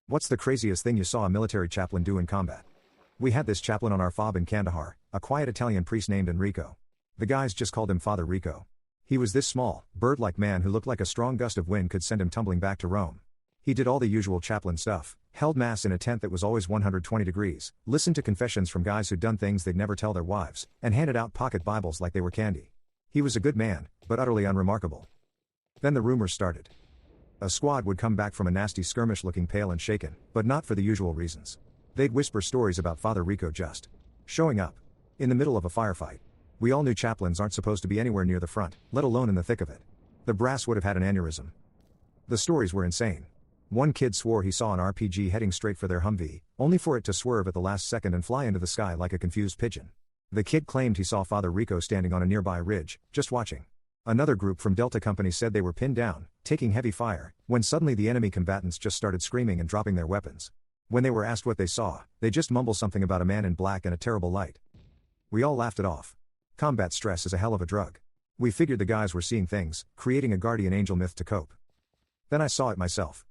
What's the craziest thing you saw a military chaplain do in combat? We had this chaplain on our FOB in Kandahar, a quiet Italian priest named Enrico. The guys just called him Father Rico. He was this small, bird-like man who looked like a strong gust of wind could send him tumbling back to Rome. He did all the usual chaplain stuff, held mass in a tent that was always 120 degrees, listened to confessions from guys who'd done things they'd never tell their wives, and handed out pocket Bibles like they were candy. He was a good man, but utterly unremarkable. Then the rumors started. A squad would come back from a nasty skirmish looking pale and shaken, but not for the usual reasons. They'd whisper stories about Father Rico just showing up in the middle of a firefight. We all knew chaplains aren't supposed to be anywhere near the front, let alone in the thick of it. The brass would have had an aneurysm. The stories were insane. One kid swore he saw an RPG heading straight for their Humvee, only for it to swerve at the last second and fly into the sky like a confused pigeon. The kid claimed he saw Father Rico standing on a nearby ridge, just watching. Another group from Delta Company said they were pinned down, taking heavy fire, when suddenly the enemy combatants just started screaming and dropping their weapons. When they were asked what they saw, they just mumbled something about a man in black and a terrible light. We all laughed it off. Combat stress is a hell of a drug. We figured the guys were seeing things, creating a guardian angel myth to cope. Then I saw it myself.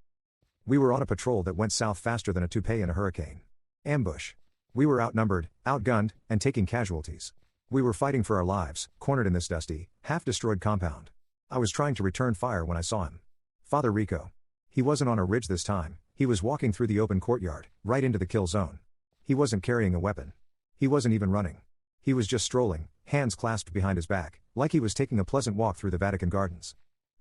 We were on a patrol that went south faster than a toupee in a hurricane. Ambush. We were outnumbered, outgunned, and taking casualties. We were fighting for our lives, cornered in this dusty, half-destroyed compound. I was trying to return fire when I saw him. Father Rico. He wasn't on a ridge this time, he was walking through the open courtyard, right into the kill zone. He wasn't carrying a weapon. He wasn't even running. He was just strolling, hands clasped behind his back, like he was taking a pleasant walk through the Vatican gardens.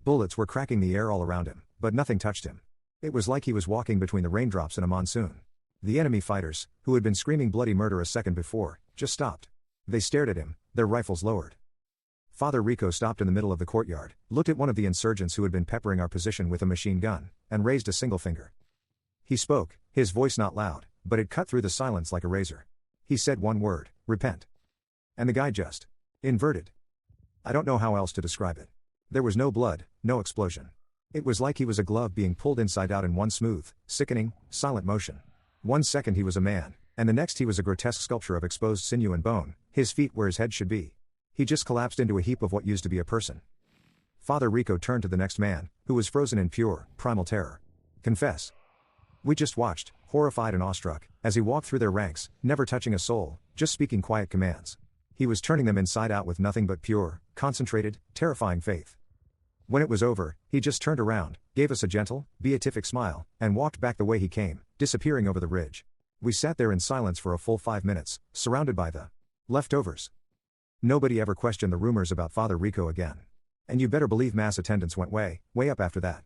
Bullets were cracking the air all around him, but nothing touched him. It was like he was walking between the raindrops in a monsoon. The enemy fighters, who had been screaming bloody murder a second before, just stopped. They stared at him, their rifles lowered. Father Rico stopped in the middle of the courtyard, looked at one of the insurgents who had been peppering our position with a machine gun, and raised a single finger. He spoke, his voice not loud, but it cut through the silence like a razor. He said one word, repent. And the guy just inverted. I don't know how else to describe it. There was no blood, no explosion. It was like he was a glove being pulled inside out in one smooth, sickening, silent motion. 1 second he was a man, and the next he was a grotesque sculpture of exposed sinew and bone, his feet where his head should be. He just collapsed into a heap of what used to be a person. Father Rico turned to the next man, who was frozen in pure, primal terror. Confess. We just watched, horrified and awestruck, as he walked through their ranks, never touching a soul, just speaking quiet commands. He was turning them inside out with nothing but pure, concentrated, terrifying faith. When it was over, he just turned around, gave us a gentle, beatific smile, and walked back the way he came, disappearing over the ridge. We sat there in silence for a full 5 minutes, surrounded by the leftovers. Nobody ever questioned the rumors about Father Rico again. And you better believe mass attendance went way, way up after that.